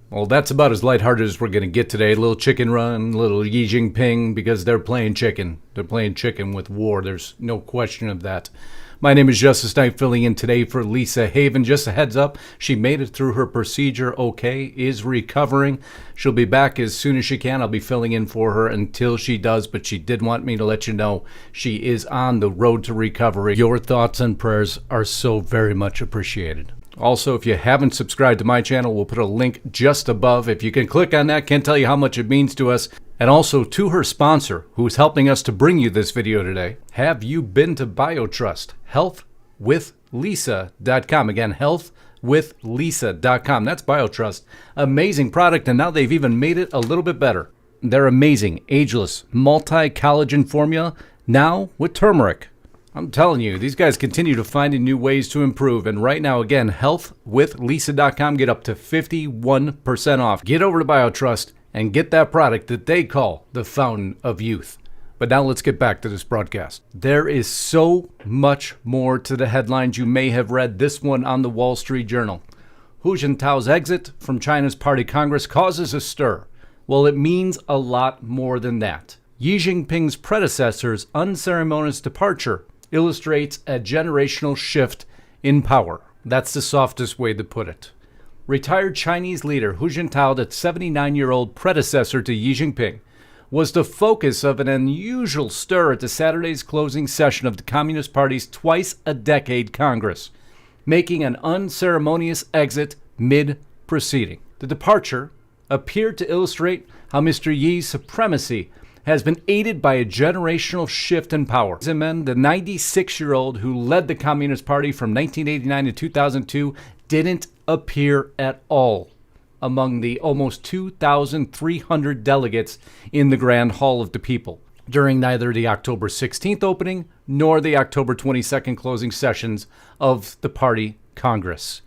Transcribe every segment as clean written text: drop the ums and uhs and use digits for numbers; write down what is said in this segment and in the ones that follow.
Well, that's about as lighthearted as we're going to get today. A little chicken run, a little Xi Jinping, because they're playing chicken. They're playing chicken with war. There's no question of that. My name is Justice Knight, filling in today for Lisa Haven. Just a heads up, she made it through her procedure okay, is recovering. She'll be back as soon as she can. I'll be filling in for her until she does, but she did want me to let you know she is on the road to recovery. Your thoughts and prayers are so very much appreciated. Also, if you haven't subscribed to my channel, we'll put a link just above. If you can click on that, can't tell you how much it means to us. And also to her sponsor, who's helping us to bring you this video today. Have you been to BioTrust? Healthwithlisa.com. Again, healthwithlisa.com. That's BioTrust. Amazing product, and now they've even made it a little bit better. Their amazing, ageless, multi-collagen formula, now with turmeric. I'm telling you, these guys continue to find new ways to improve. And right now, again, healthwithlisa.com, get up to 51% off. Get over to BioTrust and get that product that they call the fountain of youth. But now let's get back to this broadcast. There is so much more to the headlines you may have read. This one on the Wall Street Journal. Hu Jintao's exit from China's Party Congress causes a stir. Well, it means a lot more than that. Xi Jinping's predecessor's unceremonious departure illustrates a generational shift in power. That's the softest way to put it. Retired Chinese leader Hu Jintao, the 79-year-old predecessor to Xi Jinping, was the focus of an unusual stir at the Saturday's closing session of the Communist Party's twice-a-decade Congress, making an unceremonious exit mid-proceeding. The departure appeared to illustrate how Mr. Yi's supremacy has been aided by a generational shift in power. Zeman, the 96-year-old who led the Communist Party from 1989 to 2002, didn't appear at all among the almost 2,300 delegates in the Grand Hall of the People during neither the October 16th opening nor the October 22nd closing sessions of the party Congress.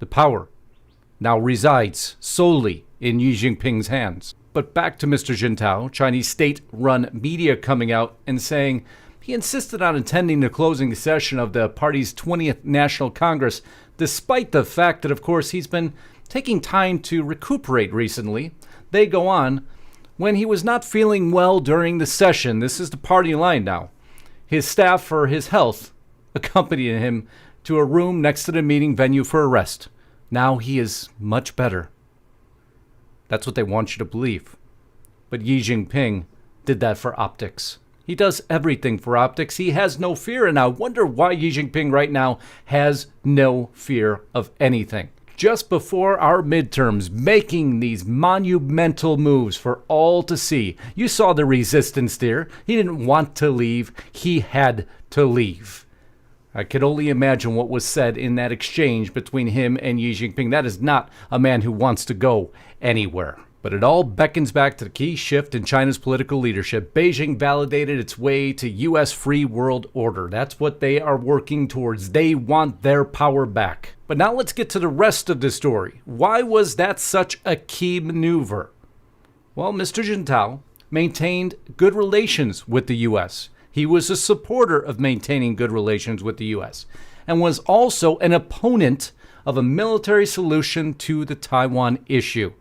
The power now resides solely in Xi Jinping's hands. But back to Mr. Jintao, Chinese state-run media coming out and saying he insisted on attending the closing session of the party's 20th National Congress, despite the fact that, of course, he's been taking time to recuperate recently. They go on, when he was not feeling well during the session, this is the party line now, his staff for his health accompanied him to a room next to the meeting venue for a rest. Now he is much better. That's what they want you to believe. But Xi Jinping did that for optics. He does everything for optics. He has no fear, and I wonder why Xi Jinping right now has no fear of anything. Just before our midterms, making these monumental moves for all to see. You saw the resistance there. He didn't want to leave. He had to leave. I could only imagine what was said in that exchange between him and Xi Jinping. That is not a man who wants to go anywhere. But it all beckons back to the key shift in China's political leadership. Beijing validated its way to U.S. free world order. That's what they are working towards. They want their power back. But now let's get to the rest of the story. Why was that such a key maneuver? Well, Mr. Jintao maintained good relations with the U.S. He was a supporter of maintaining good relations with the U.S. and was also an opponent of a military solution to the Taiwan issue.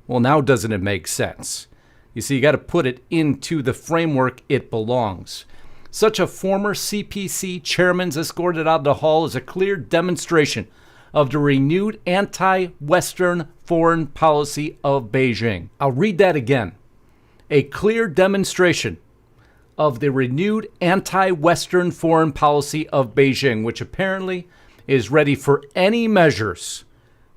Well, now doesn't it make sense? You see, you got to put it into the framework it belongs. Such a former CPC chairman's escorted out of the hall is a clear demonstration of the renewed anti-Western foreign policy of Beijing. I'll read that again. A clear demonstration of the renewed anti-Western foreign policy of Beijing, which apparently is ready for any measures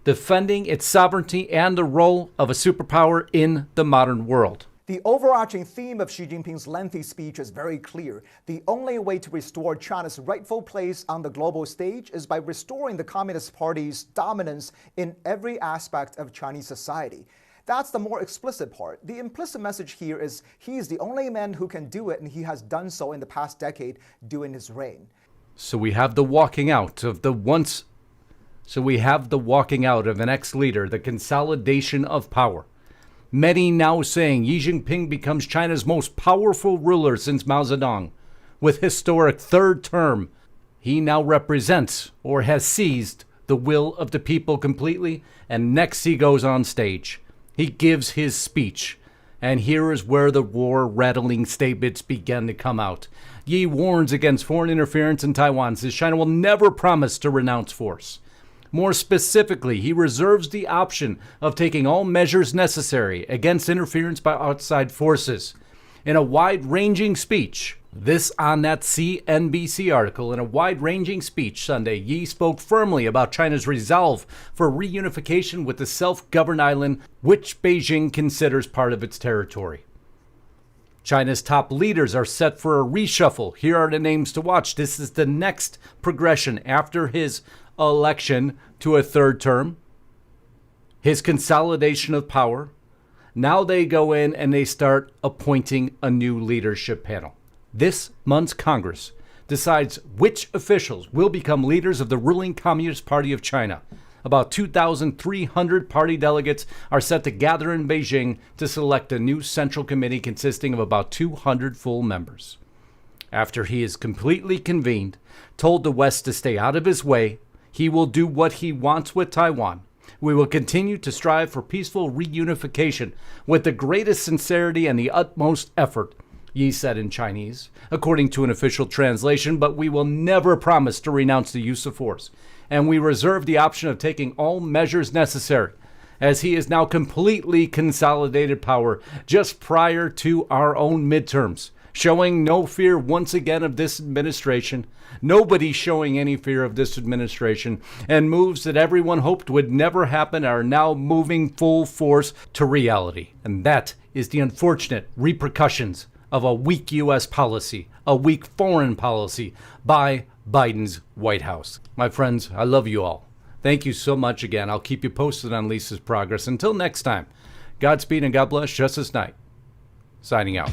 defending its sovereignty and the role of a superpower in the modern world. The overarching theme of Xi Jinping's lengthy speech is very clear. The only way to restore China's rightful place on the global stage is by restoring the Communist Party's dominance in every aspect of Chinese society. That's the more explicit part. The implicit message here is he is the only man who can do it, and he has done so in the past decade during his reign. So we have the walking out of the once... So we have the walking out of an ex-leader, the consolidation of power. Many now saying Xi Jinping becomes China's most powerful ruler since Mao Zedong, with historic third term He now represents or has seized the will of the people completely, and next he goes on stage. He gives his speech, and here is where the war-rattling statements begin to come out. Yi warns against foreign interference in Taiwan, says China will never promise to renounce force. More specifically, he reserves the option of taking all measures necessary against interference by outside forces. In a wide-ranging speech, this on that CNBC article, in a wide-ranging speech Sunday, Yi spoke firmly about China's resolve for reunification with the self-governed island, which Beijing considers part of its territory. China's top leaders are set for a reshuffle. Here are the names to watch. This is the next progression after his election to a third term, his consolidation of power. Now they go in and they start appointing a new leadership panel. This month's Congress decides which officials will become leaders of the ruling Communist Party of China. About 2,300 party delegates are set to gather in Beijing to select a new central committee consisting of about 200 full members. After he is completely convened, told the West to stay out of his way, he will do what he wants with Taiwan. We will continue to strive for peaceful reunification with the greatest sincerity and the utmost effort, Yi said in Chinese, according to an official translation, but we will never promise to renounce the use of force, and we reserve the option of taking all measures necessary, as he has now completely consolidated power just prior to our own midterms, showing no fear once again of this administration, nobody showing any fear of this administration, and moves that everyone hoped would never happen are now moving full force to reality. And that is the unfortunate repercussions of a weak U.S. policy, a weak foreign policy by Biden's White House. My friends, I love you all. Thank you so much again. I'll keep you posted on Lisa's progress. Until next time, Godspeed and God bless. Justice Knight, signing out.